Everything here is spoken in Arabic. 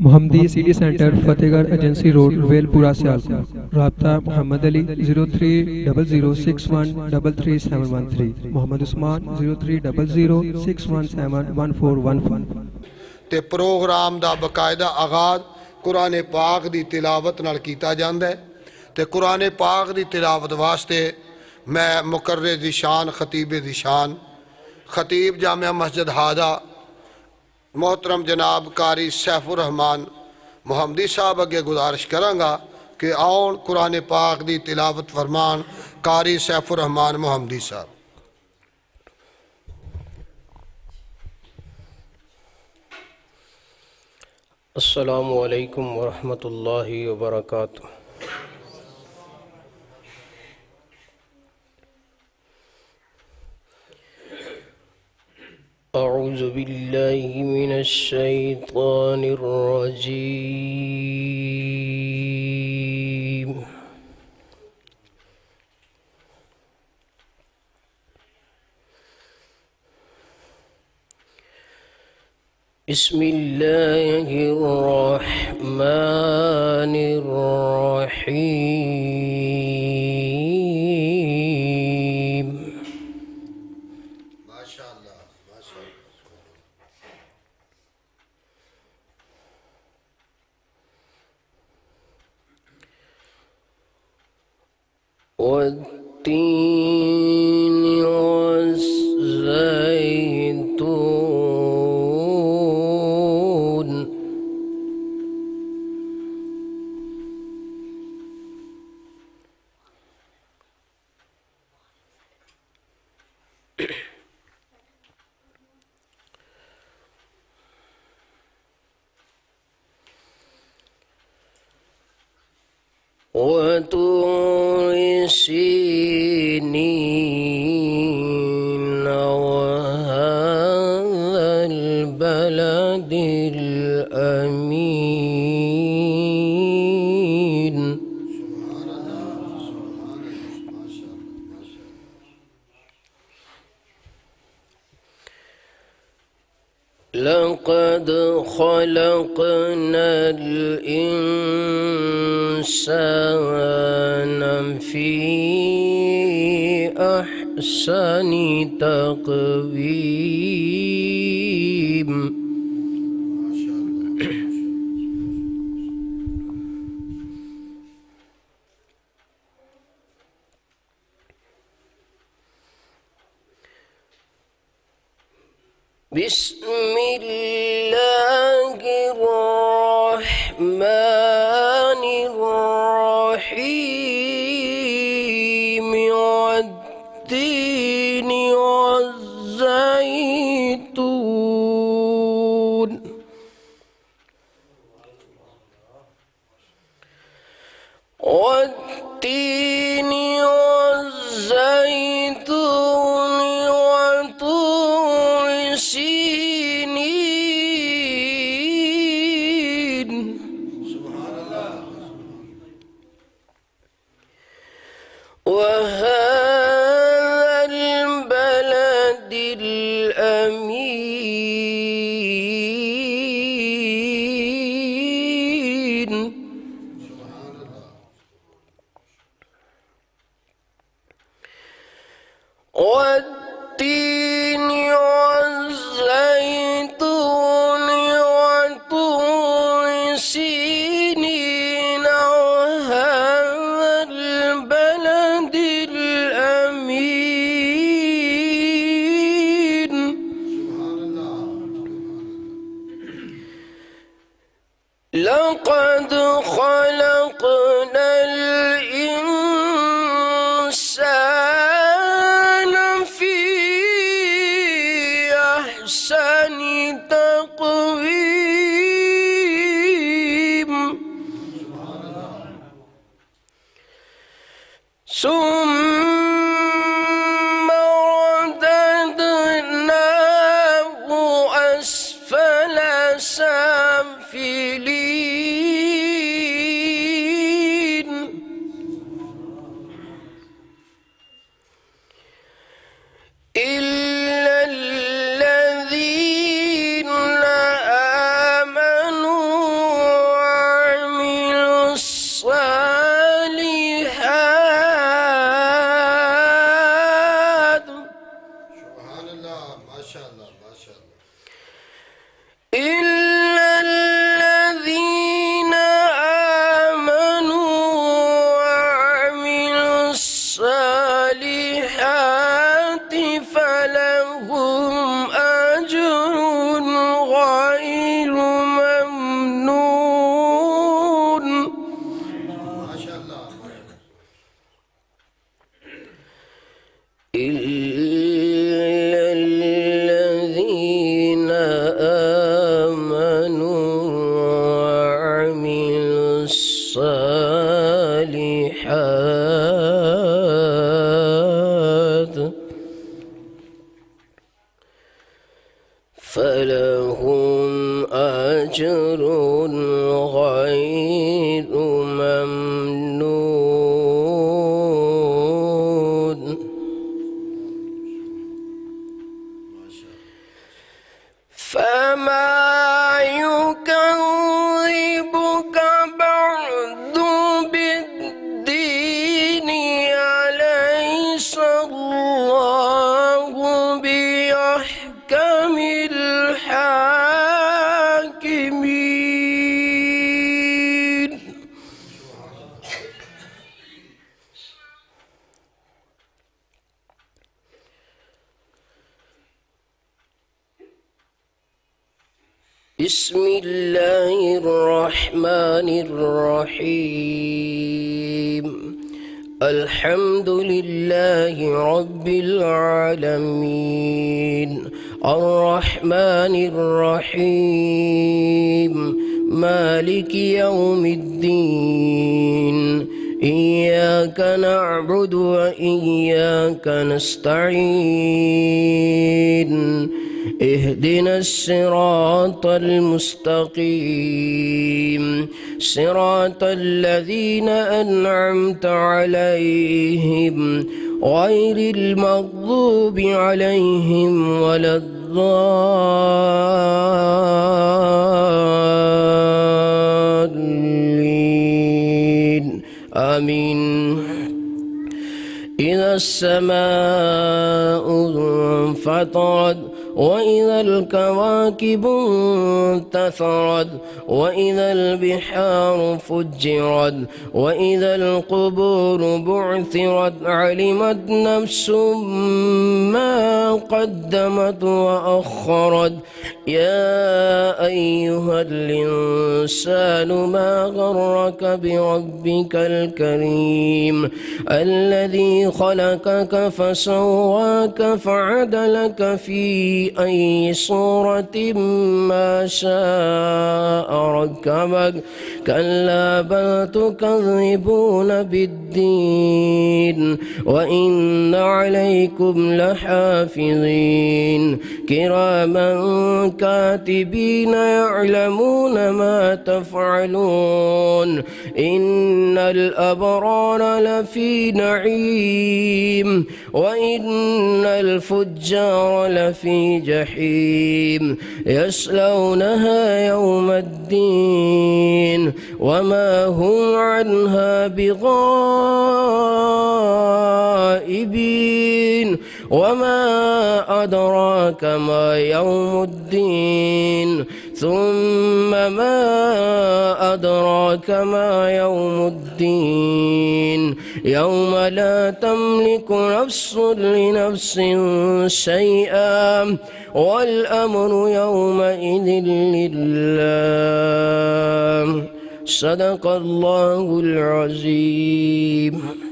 मोहम्मदी city centre Fatehgarh agency road Velpura Sialkot. राब्ता मोहम्मद अली 0300613373, मोहम्मद उस्मान 030061711415। ते प्रोग्राम दा बकायदा आगाज़ कुरान पाक दी तिलावत नाल कीता जांदा है। ते कुरान पाक दी तिलावत वास्ते मैं मुकर्रे दी शान खतीब दी शान खतीब जामिया मस्जिद हाजा मोहतरम जनाब कारी सैफुर रहमान मोहम्मदी साहब अगे गुजारिश करांगा कि आउन कुरान पाक दी तिलावत फरमान कारी सैफुर रहमान मोहम्मदी साहब। अस्सलामु अलैकुम वरहमतुल्लाहि वबरकातुह। अऊज़ु बिल्लाहि मिनश शैतानिर रजीम। बिस्मिल्लाहिर रहमानिर रहीम। माशाअल्लाह माशाअल्लाह। والتين والزيتون وطور سينين وهذا البلد الأمين لقد خلقنا الإنسان في أحسن تقويم بسم الله الرحمن الرحيم والتين والزيتون والتين والزيتون وطور سينين وهذا البلد الأمين والتين والزيتون وطور سينين وهذا البلد الأمين لقد خلقنا الإنسان في أحسن تقويم ثم رددناه أسفل سافلين غير ممنون فما يكذبك بعد بالدين أليس الله بأحكم الحاكمين بسم الله الرحمن الرحيم الحمد لله رب العالمين الرحمن الرحيم مالك يوم الدين إياك نعبد وإياك نستعين اهدنا الصراط المستقيم صراط الذين أنعمت عليهم غير المغضوب عليهم ولا الضالين آمين إذا السماء انفطرت وإذا الكواكب انتثرت وإذا البحار فجرت وإذا القبور بعثرت علمت نفس ما قدمت وأخرت يا أيها الإنسان ما غرك بربك الكريم الذي خلقك فسواك فعدلك في أي صورة ما شاء ركبك كلا بل تكذبون بالدين وإن عليكم لحافظين كراما كاتبين يعلمون ما تفعلون إن الأبرار لفي نعيم وإن الفجار لفي جحيم يصلونها يوم الدين وما هم عنها بغائبين وما أدراك ما يوم الدين ثم ما أدراك ما يوم الدين يوم لا تملك نفس لنفس شيئا والأمر يومئذ لله صدق الله العظيم